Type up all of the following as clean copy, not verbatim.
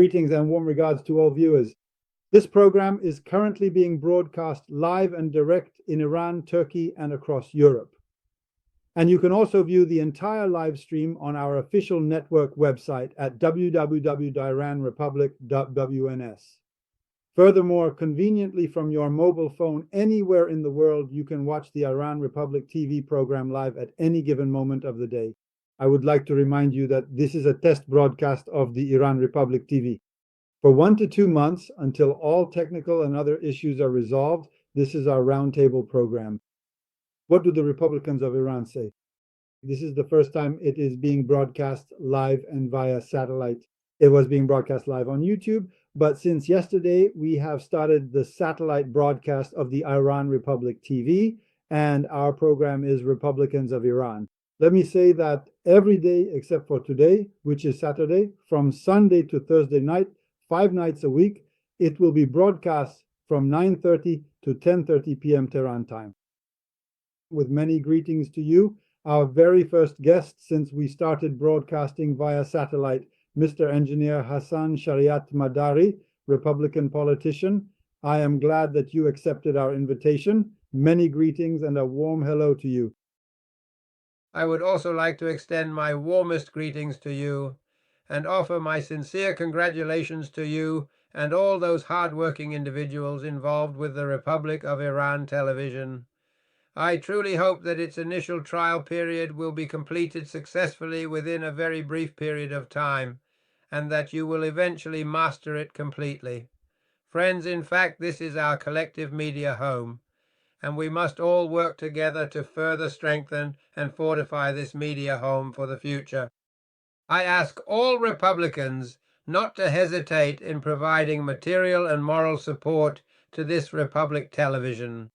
greetings and warm regards to all viewers. This program is currently being broadcast live and direct in Iran, Turkey, and across Europe. And you can also view the entire live stream on our official network website at www.iranrepublic.wns. Furthermore, conveniently from your mobile phone anywhere in the world, you can watch the Iran Republic TV program live at any given moment of the day. I would like to remind you that this is a test broadcast of the Iran Republic TV. For 1 to 2 months, until all technical and other issues are resolved, this is our roundtable program. What do the Republicans of Iran say? This is the first time it is being broadcast live and via satellite. It was being broadcast live on YouTube, but since yesterday, we have started the satellite broadcast of the Iran Republic TV, and our program is Republicans of Iran. Let me say that every day except for today, which is Saturday, from Sunday to Thursday night, 5 nights a week, it will be broadcast from 9:30 to 10:30 p.m. Tehran time. With many greetings to you, our very first guest since we started broadcasting via satellite, Mr. Engineer Hassan Shariat Madari, Republican politician. I am glad that you accepted our invitation. Many greetings and a warm hello to you. I would also like to extend my warmest greetings to you and offer my sincere congratulations to you and all those hard-working individuals involved with the Republic of Iran television. I truly hope that its initial trial period will be completed successfully within a very brief period of time, and that you will eventually master it completely. Friends, in fact, this is our collective media home, and we must all work together to further strengthen and fortify this media home for the future. I ask all Republicans not to hesitate in providing material and moral support to this Republic television,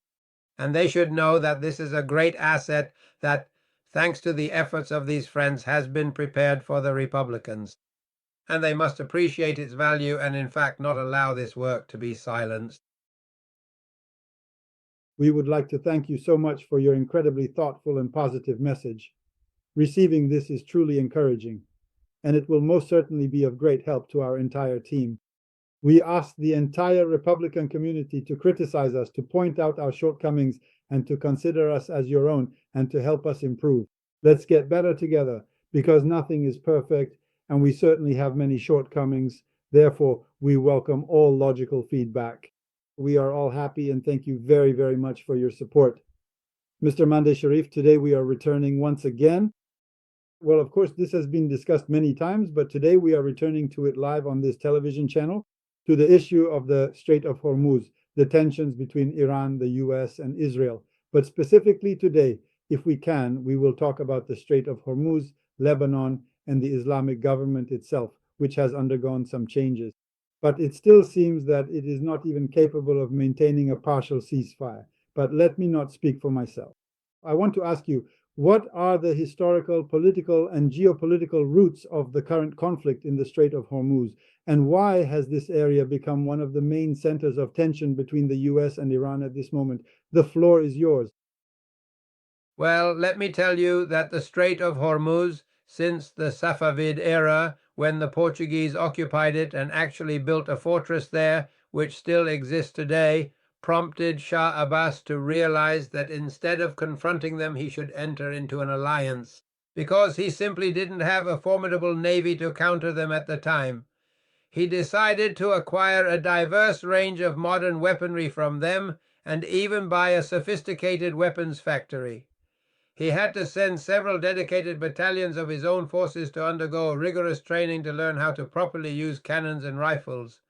and they should know that this is a great asset that, thanks to the efforts of these friends, has been prepared for the Republicans, and they must appreciate its value and in fact not allow this work to be silenced. We would like to thank you so much for your incredibly thoughtful and positive message. Receiving this is truly encouraging, and it will most certainly be of great help to our entire team. We ask the entire Republican community to criticize us, to point out our shortcomings, and to consider us as your own, and to help us improve. Let's get better together, because nothing is perfect, and we certainly have many shortcomings. Therefore, we welcome all logical feedback. We are all happy, and thank you very, very much for your support. Mr. Mande Sharif, today we are returning once again. Well, of course, this has been discussed many times, but today we are returning to it live on this television channel, to the issue of the Strait of Hormuz, the tensions between Iran, the US, and Israel. But specifically today, if we can, we will talk about the Strait of Hormuz, Lebanon, and the Islamic government itself, which has undergone some changes. But it still seems that it is not even capable of maintaining a partial ceasefire. But let me not speak for myself. I want to ask you, what are the historical, political, and geopolitical roots of the current conflict in the Strait of Hormuz? And why has this area become one of the main centers of tension between the US and Iran at this moment? The floor is yours. Well, let me tell you that the Strait of Hormuz, since the Safavid era, when the Portuguese occupied it and actually built a fortress there, which still exists today, prompted Shah Abbas to realize that instead of confronting them, he should enter into an alliance, because he simply didn't have a formidable navy to counter them at the time. He decided to acquire a diverse range of modern weaponry from them and even buy a sophisticated weapons factory. He had to send several dedicated battalions of his own forces to undergo rigorous training to learn how to properly use cannons and rifles.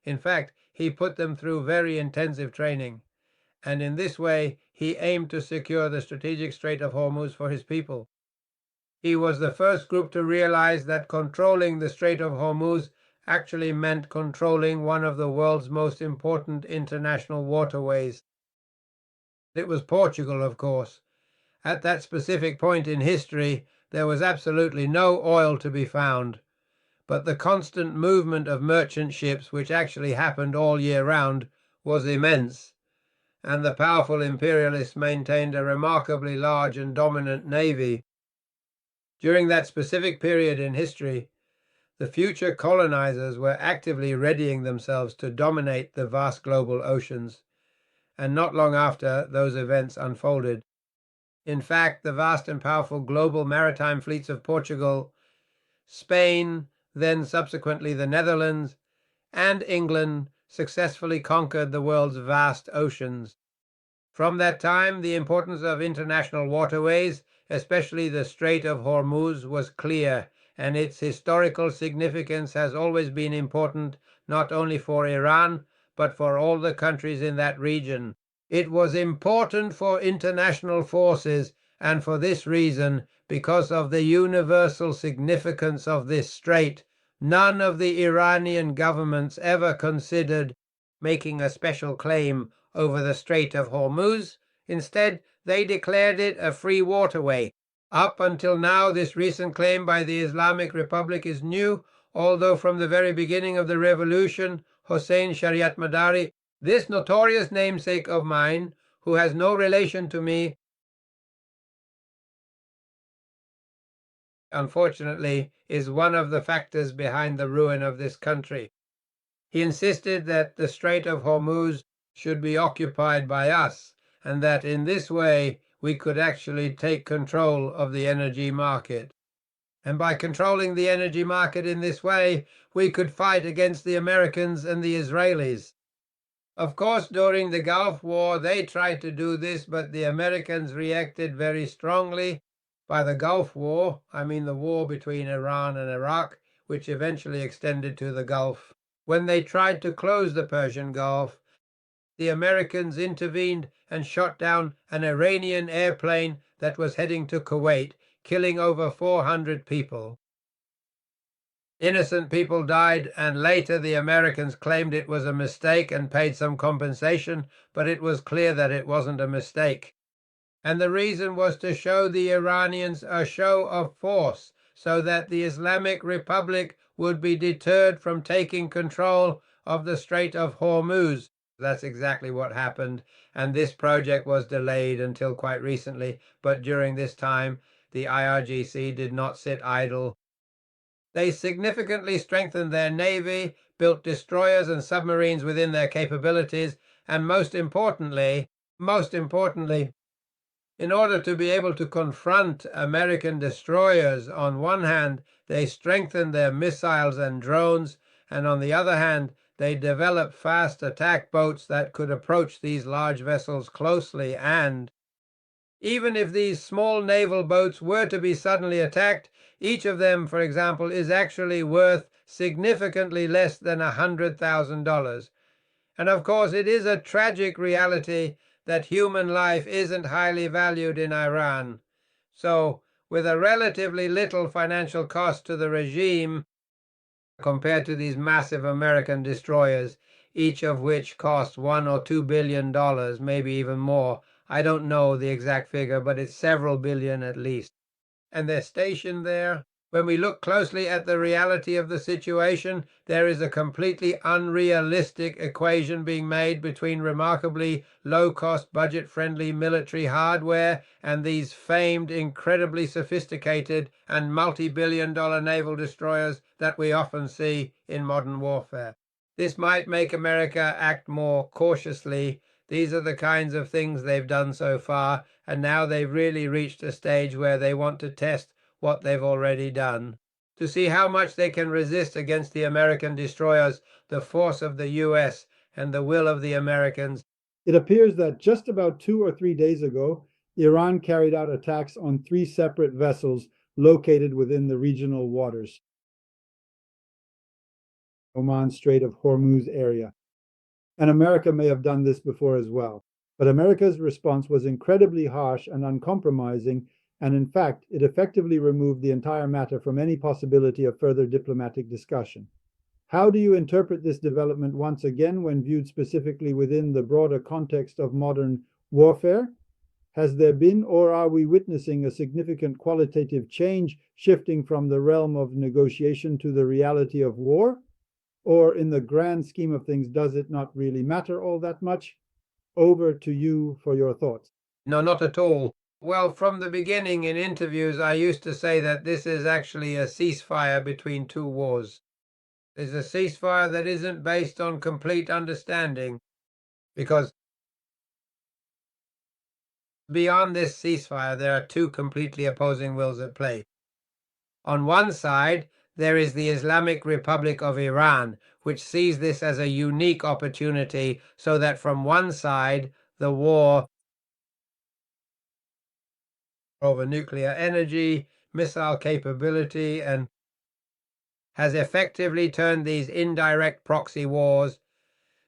In fact, he put them through very intensive training, and in this way he aimed to secure the strategic Strait of Hormuz for his people. He was the first group to realize that controlling the Strait of Hormuz actually meant controlling one of the world's most important international waterways. It was Portugal, of course. At that specific point in history, there was absolutely no oil to be found, but the constant movement of merchant ships, which actually happened all year round, was immense, and the powerful imperialists maintained a remarkably large and dominant navy. During that specific period in history, The future colonizers were actively readying themselves to dominate the vast global oceans, and not long after those events unfolded. In fact, the vast and powerful global maritime fleets of Portugal, Spain, then subsequently the Netherlands, and England successfully conquered the world's vast oceans. From that time, the importance of international waterways, especially the Strait of Hormuz, was clear, and its historical significance has always been important not only for Iran, but for all the countries in that region. It was important for international forces, and for this reason, because of the universal significance of this strait, none of the Iranian governments ever considered making a special claim over the Strait of Hormuz. Instead, they declared it a free waterway. Up until now, this recent claim by the Islamic Republic is new, although from the very beginning of the revolution, Hossein Shariatmadari, this notorious namesake of mine, who has no relation to me, unfortunately, is one of the factors behind the ruin of this country. He insisted that the Strait of Hormuz should be occupied by us, and that in this way we could actually take control of the energy market. And by controlling the energy market in this way, we could fight against the Americans and the Israelis. Of course, during the Gulf War, they tried to do this, but the Americans reacted very strongly. By the Gulf War, I mean the war between Iran and Iraq, which eventually extended to the Gulf. When they tried to close the Persian Gulf, the Americans intervened and shot down an Iranian airplane that was heading to Kuwait, killing over 400 people. Innocent people died, and later the Americans claimed it was a mistake and paid some compensation, but it was clear that it wasn't a mistake. And the reason was to show the Iranians a show of force, so that the Islamic Republic would be deterred from taking control of the Strait of Hormuz. That's exactly what happened, and this project was delayed until quite recently, but during this time the IRGC did not sit idle. They significantly strengthened their navy, built destroyers and submarines within their capabilities, and most importantly, in order to be able to confront American destroyers, on one hand, they strengthened their missiles and drones, and on the other hand, they developed fast attack boats that could approach these large vessels closely, and even if these small naval boats were to be suddenly attacked, each of them, for example, is actually worth significantly less than $100,000. And of course, it is a tragic reality that human life isn't highly valued in Iran. So, with a relatively little financial cost to the regime compared to these massive American destroyers, each of which cost $1 or $2 billion, maybe even more. I don't know the exact figure, but it's several billion at least. And they're stationed there. When we look closely at the reality of the situation, there is a completely unrealistic equation being made between remarkably low-cost, budget-friendly military hardware and these famed, incredibly sophisticated and multi-billion-dollar naval destroyers that we often see in modern warfare. This might make America act more cautiously. These are the kinds of things they've done so far, and now they've really reached a stage where they want to test what they've already done, to see how much they can resist against the American destroyers, the force of the US, and the will of the Americans. It appears that just about 2 or 3 days ago, Iran carried out attacks on 3 separate vessels located within the regional waters, Oman Strait of Hormuz area. And America may have done this before as well. But America's response was incredibly harsh and uncompromising, and in fact, it effectively removed the entire matter from any possibility of further diplomatic discussion. How do you interpret this development once again when viewed specifically within the broader context of modern warfare? Has there been, or are we witnessing, a significant qualitative change shifting from the realm of negotiation to the reality of war? Or in the grand scheme of things, does it not really matter all that much? Over to you for your thoughts. No, not at all. Well, from the beginning in interviews, I used to say that this is actually a ceasefire between two wars. It's a ceasefire that isn't based on complete understanding, because beyond this ceasefire, there are two completely opposing wills at play. On one side, there is the Islamic Republic of Iran, which sees this as a unique opportunity so that from one side, the war over nuclear energy, missile capability, and has effectively turned these indirect proxy wars,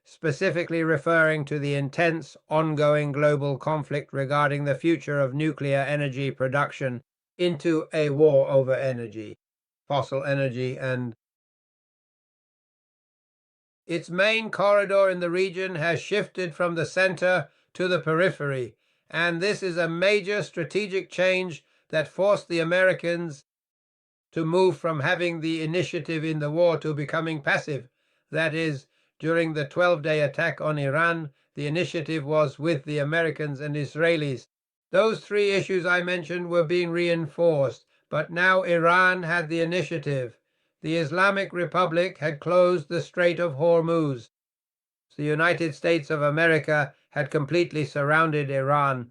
specifically referring to the intense ongoing global conflict regarding the future of nuclear energy production, into a war over energy, fossil energy, and its main corridor in the region has shifted from the center to the periphery, and this is a major strategic change that forced the Americans to move from having the initiative in the war to becoming passive. That is, during the 12-day attack on Iran, the initiative was with the Americans and Israelis. Those three issues I mentioned were being reinforced, but now Iran had the initiative. The Islamic Republic had closed the Strait of Hormuz. The United States of America had completely surrounded Iran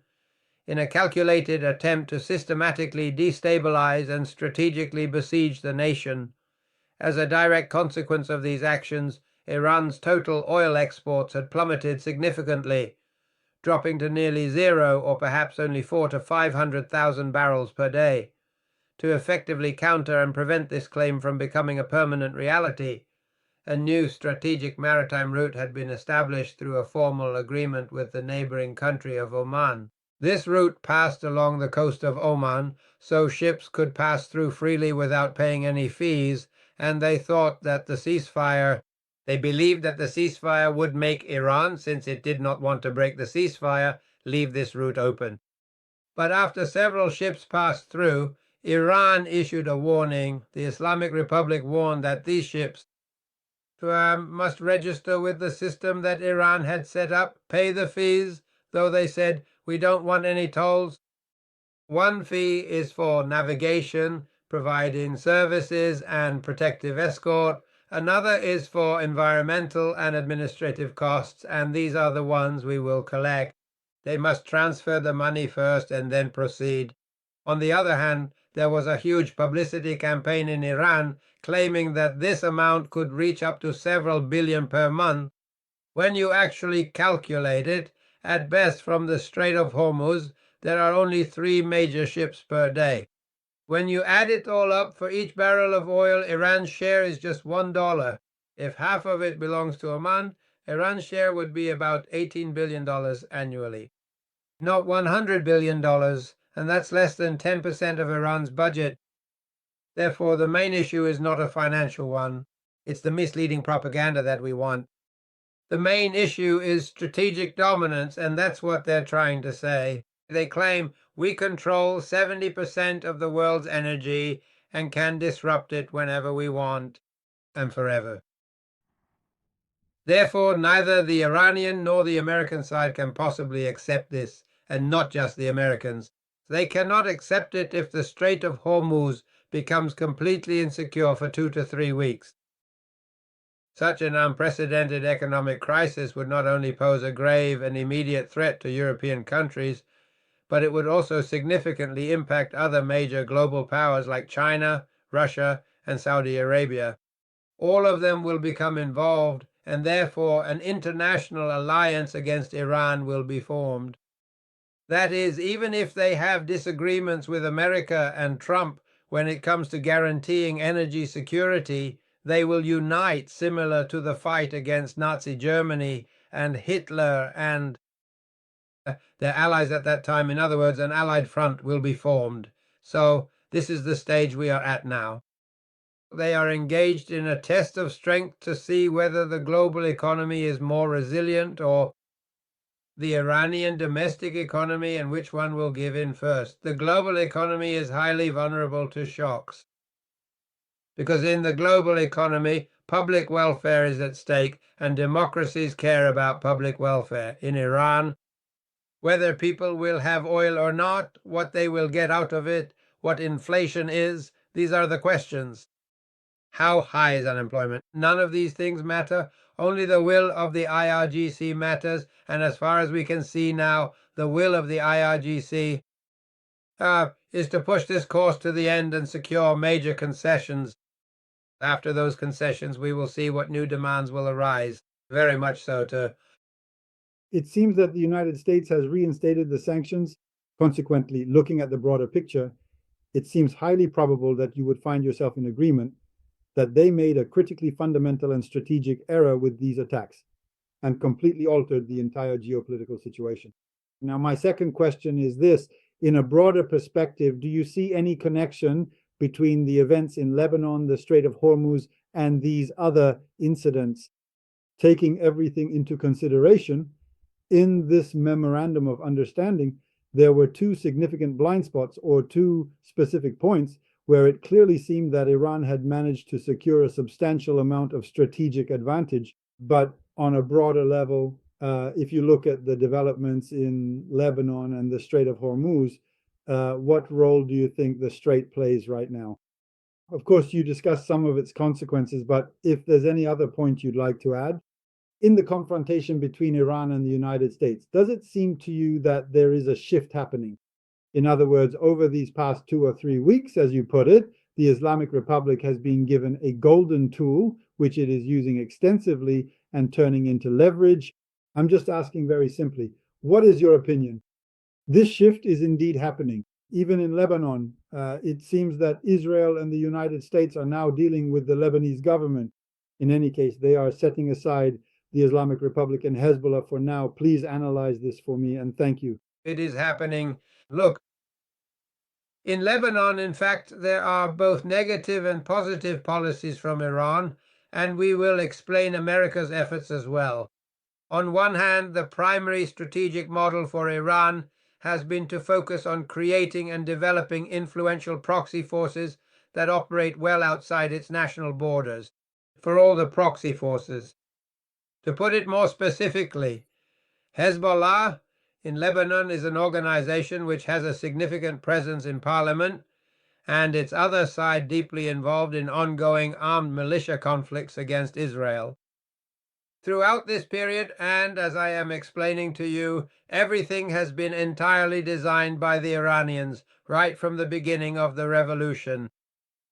in a calculated attempt to systematically destabilize and strategically besiege the nation. As a direct consequence of these actions, Iran's total oil exports had plummeted significantly, dropping to nearly zero, or perhaps only 400,000 to 500,000 barrels per day. To effectively counter and prevent this claim from becoming a permanent reality, a new strategic maritime route had been established through a formal agreement with the neighboring country of Oman. This route passed along the coast of Oman, so ships could pass through freely without paying any fees, and they believed that the ceasefire would make Iran, since it did not want to break the ceasefire, leave this route open. But after several ships passed through, Iran issued a warning. The Islamic Republic warned that these ships must register with the system that Iran had set up, pay the fees, though they said, "We don't want any tolls." One fee is for navigation, providing services and protective escort. Another is for environmental and administrative costs, and these are the ones we will collect. They must transfer the money first and then proceed. On the other hand, there was a huge publicity campaign in Iran claiming that this amount could reach up to several billion per month. When you actually calculate it, at best from the Strait of Hormuz, there are only 3 major ships per day. When you add it all up, for each barrel of oil, Iran's share is just $1. If half of it belongs to Oman, Iran's share would be about $18 billion annually. Not $100 billion, and that's less than 10% of Iran's budget. Therefore, the main issue is not a financial one. It's the misleading propaganda that we want. The main issue is strategic dominance, and that's what they're trying to say. They claim we control 70% of the world's energy and can disrupt it whenever we want and forever. Therefore, neither the Iranian nor the American side can possibly accept this, and not just the Americans. They cannot accept it if the Strait of Hormuz becomes completely insecure for 2 to 3 weeks. Such an unprecedented economic crisis would not only pose a grave and immediate threat to European countries, but it would also significantly impact other major global powers like China, Russia, and Saudi Arabia. All of them will become involved, and therefore an international alliance against Iran will be formed. That is, even if they have disagreements with America and Trump when it comes to guaranteeing energy security, they will unite, similar to the fight against Nazi Germany and Hitler and their allies at that time. In other words, an allied front will be formed. So this is the stage we are at now. They are engaged in a test of strength to see whether the global economy is more resilient or the Iranian domestic economy, and which one will give in first. The global economy is highly vulnerable to shocks, because in the global economy, public welfare is at stake, and democracies care about public welfare. In Iran, Whether people will have oil or not, what they will get out of it, what inflation is, these are the questions. How high is unemployment? None of these things matter. Only the will of the IRGC matters. And as far as we can see now, the will of the IRGC is to push this course to the end and secure major concessions. After those concessions, we will see what new demands will arise. Very much so, too. It seems that the United States has reinstated the sanctions. Consequently, looking at the broader picture, it seems highly probable that you would find yourself in agreement that they made a critically fundamental and strategic error with these attacks and completely altered the entire geopolitical situation. Now, my second question is this: in a broader perspective, do you see any connection between the events in Lebanon, the Strait of Hormuz, and these other incidents? Taking everything into consideration, in this memorandum of understanding, there were two significant blind spots or two specific points where it clearly seemed that Iran had managed to secure a substantial amount of strategic advantage. But on a broader level, if you look at the developments in Lebanon and the Strait of Hormuz, what role do you think the Strait plays right now? Of course, you discussed some of its consequences, but if there's any other point you'd like to add, in the confrontation between Iran and the United States, does it seem to you that there is a shift happening? In other words, over these past 2 or 3 weeks, as you put it, the Islamic Republic has been given a golden tool, which it is using extensively and turning into leverage. I'm just asking very simply, what is your opinion? This shift is indeed happening. Even in Lebanon, it seems that Israel and the United States are now dealing with the Lebanese government. In any case, they are setting aside the Islamic Republic and Hezbollah for now. Please analyze this for me and thank you. It is happening. Look, in Lebanon, in fact, there are both negative and positive policies from Iran, and we will explain America's efforts as well. On one hand, the primary strategic model for Iran has been to focus on creating and developing influential proxy forces that operate well outside its national borders. For all the proxy forces, to put it more specifically, Hezbollah in Lebanon is an organization which has a significant presence in parliament, and its other side deeply involved in ongoing armed militia conflicts against Israel. Throughout this period, and as I am explaining to you, everything has been entirely designed by the Iranians right from the beginning of the revolution.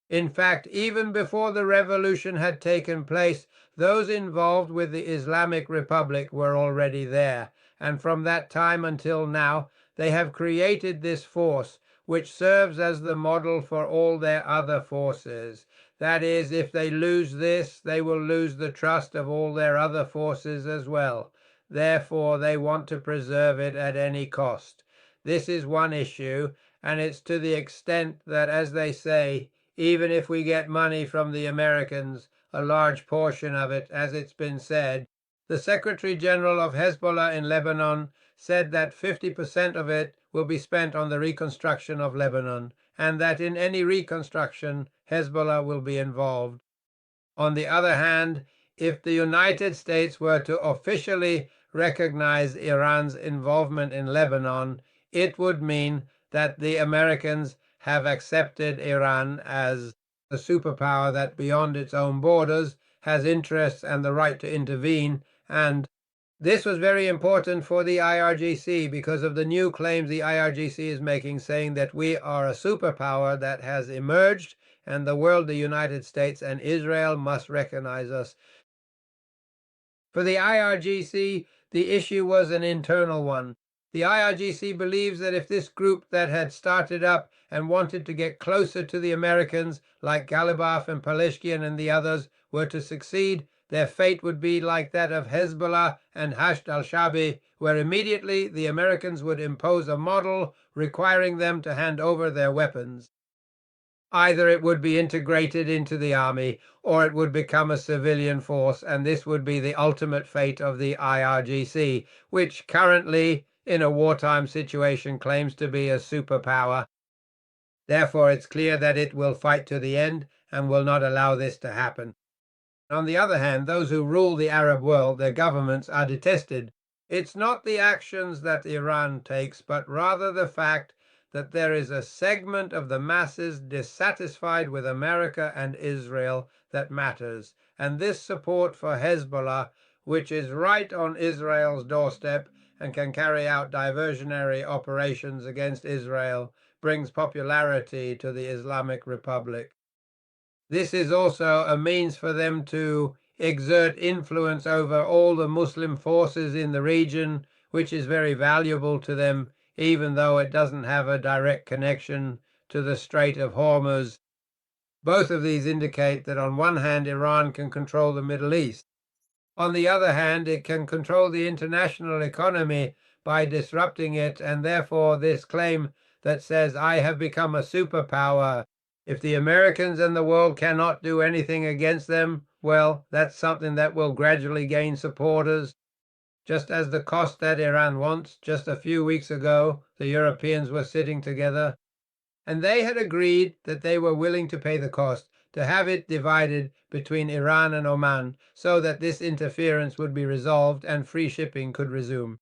In fact, even before the revolution had taken place, those involved with the Islamic Republic were already there, and from that time until now, they have created this force, which serves as the model for all their other forces. That is, if they lose this, they will lose the trust of all their other forces as well. Therefore, they want to preserve it at any cost. This is one issue, and it's to the extent that, as they say, even if we get money from the Americans, a large portion of it, as it's been said, the Secretary General of Hezbollah in Lebanon said that 50% of it will be spent on the reconstruction of Lebanon, and that in any reconstruction, Hezbollah will be involved. On the other hand, if the United States were to officially recognize Iran's involvement in Lebanon, it would mean that the Americans have accepted Iran as a superpower that, beyond its own borders, has interests and the right to intervene. And this was very important for the IRGC because of the new claims the IRGC is making, saying that we are a superpower that has emerged and the world, the United States and Israel, must recognize us. For the IRGC, the issue was an internal one. The IRGC believes that if this group that had started up and wanted to get closer to the Americans, like Galibaf and Paleshkian and the others, were to succeed, their fate would be like that of Hezbollah and Hashd al-Shabi, where immediately the Americans would impose a model requiring them to hand over their weapons. Either it would be integrated into the army or it would become a civilian force, and this would be the ultimate fate of the IRGC, which currently, in a wartime situation, claims to be a superpower. Therefore, it's clear that it will fight to the end and will not allow this to happen. On the other hand, those who rule the Arab world, their governments, are detested. It's not the actions that Iran takes, but rather the fact that there is a segment of the masses dissatisfied with America and Israel that matters, and this support for Hezbollah, which is right on Israel's doorstep and can carry out diversionary operations against Israel, brings popularity to the Islamic Republic. This is also a means for them to exert influence over all the Muslim forces in the region, which is very valuable to them, even though it doesn't have a direct connection to the Strait of Hormuz. Both of these indicate that on one hand, Iran can control the Middle East. On the other hand, it can control the international economy by disrupting it, and therefore this claim that says, I have become a superpower. If the Americans and the world cannot do anything against them, well, that's something that will gradually gain supporters. Just as the cost that Iran wants, just a few weeks ago, the Europeans were sitting together, and they had agreed that they were willing to pay the cost, to have it divided between Iran and Oman, so that this interference would be resolved and free shipping could resume.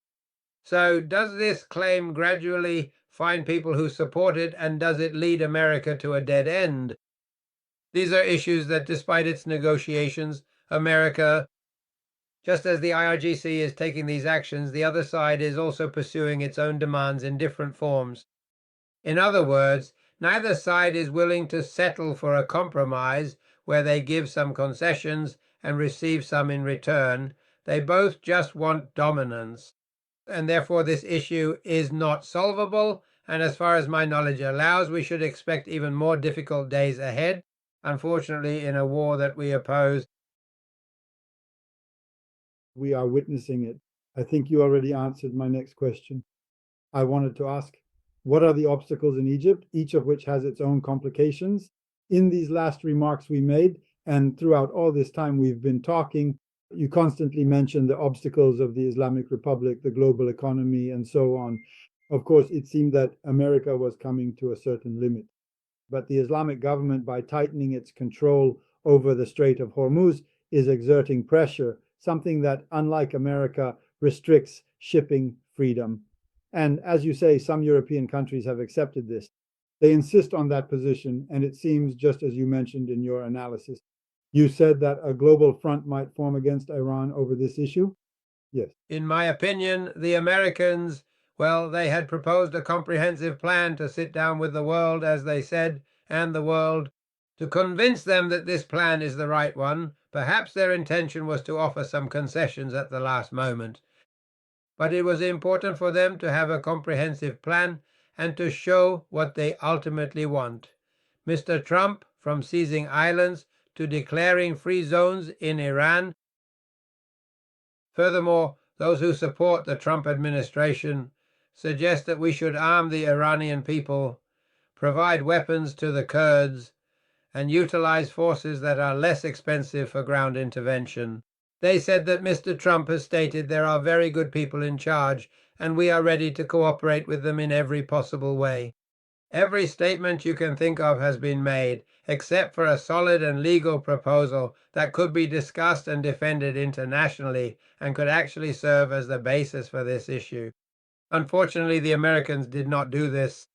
So does this claim gradually find people who support it, and does it lead America to a dead end? These are issues that, despite its negotiations, America, just as the IRGC is taking these actions, the other side is also pursuing its own demands in different forms. In other words, neither side is willing to settle for a compromise where they give some concessions and receive some in return. They both just want dominance. And therefore this issue is not solvable, and as far as my knowledge allows, we should expect even more difficult days ahead, unfortunately, in a war that we oppose. We are witnessing it. I think you already answered my next question. I wanted to ask, what are the obstacles in Egypt, each of which has its own complications? In these last remarks we made, and throughout all this time we've been talking, you constantly mention the obstacles of the Islamic Republic, the global economy, and so on. Of course, it seemed that America was coming to a certain limit. But the Islamic government, by tightening its control over the Strait of Hormuz, is exerting pressure, something that, unlike America, restricts shipping freedom. And as you say, some European countries have accepted this. They insist on that position, and it seems, just as you mentioned in your analysis, you said that a global front might form against Iran over this issue? Yes. In my opinion, the Americans, well, they had proposed a comprehensive plan to sit down with the world, as they said, and the world, to convince them that this plan is the right one. Perhaps their intention was to offer some concessions at the last moment. But it was important for them to have a comprehensive plan and to show what they ultimately want. Mr. Trump, from seizing islands to declaring free zones in Iran. Furthermore, those who support the Trump administration suggest that we should arm the Iranian people, provide weapons to the Kurds, and utilize forces that are less expensive for ground intervention. They said that Mr. Trump has stated there are very good people in charge, and we are ready to cooperate with them in every possible way. Every statement you can think of has been made, except for a solid and legal proposal that could be discussed and defended internationally and could actually serve as the basis for this issue. Unfortunately, the Americans did not do this.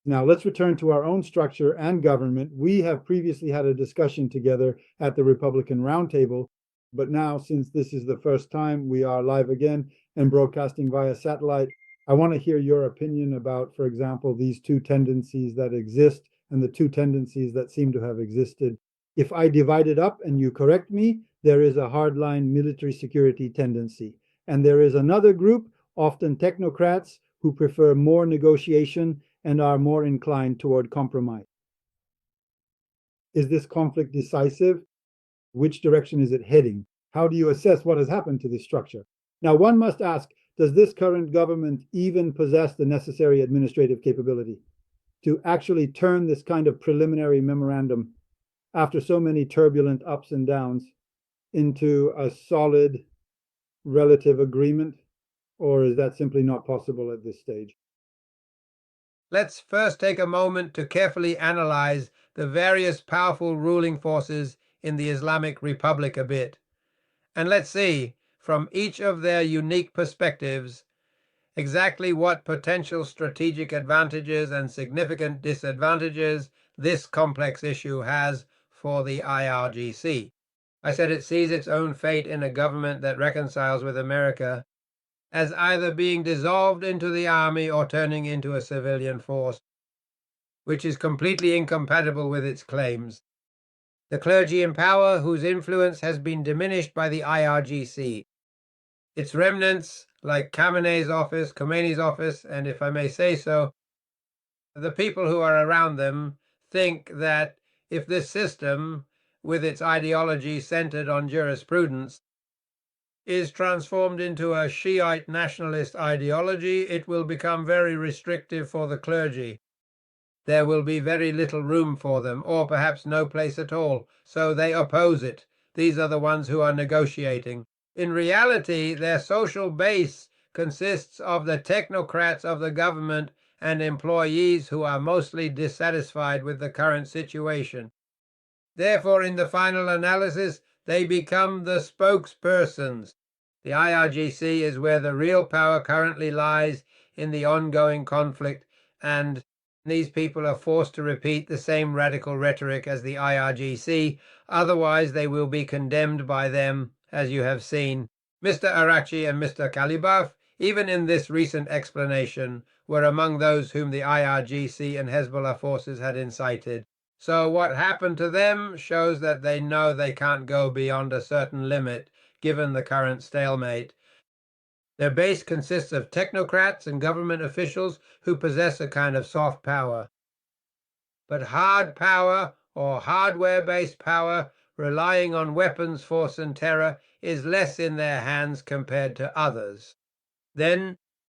Now let's return to our own structure and government. We have previously had a discussion together at the Republican Roundtable, but now, since this is the first time we are live again and broadcasting via satellite, I want to hear your opinion about, for example, these two tendencies that exist and the two tendencies that seem to have existed. If I divide it up and you correct me, there is a hardline military security tendency. And there is another group, often technocrats, who prefer more negotiation and are more inclined toward compromise. Is this conflict decisive? Which direction is it heading? How do you assess what has happened to this structure? Now, one must ask, does this current government even possess the necessary administrative capability to actually turn this kind of preliminary memorandum, after so many turbulent ups and downs, into a solid relative agreement? Or is that simply not possible at this stage? Let's first take a moment to carefully analyze the various powerful ruling forces in the Islamic Republic a bit. And let's see, from each of their unique perspectives exactly what potential strategic advantages and significant disadvantages this complex issue has for the IRGC. I said it sees its own fate in a government that reconciles with America as either being dissolved into the army or turning into a civilian force, which is completely incompatible with its claims. The clergy in power, whose influence has been diminished by the IRGC. Its remnants, like Khomeini's office, and if I may say so, the people who are around them think that if this system, with its ideology centered on jurisprudence, is transformed into a Shiite nationalist ideology, it will become very restrictive for the clergy. There will be very little room for them, or perhaps no place at all, so they oppose it. These are the ones who are negotiating. In reality, their social base consists of the technocrats of the government and employees who are mostly dissatisfied with the current situation. Therefore, in the final analysis, they become the spokespersons. The IRGC is where the real power currently lies in the ongoing conflict, and these people are forced to repeat the same radical rhetoric as the IRGC, otherwise they will be condemned by them, as you have seen. Mr. Arachi and Mr. Kalibaf, even in this recent explanation, were among those whom the IRGC and Hezbollah forces had incited. So what happened to them shows that they know they can't go beyond a certain limit, given the current stalemate. Their base consists of technocrats and government officials who possess a kind of soft power. But hard power, or hardware-based power, relying on weapons, force, and terror, is less in their hands compared to others. Then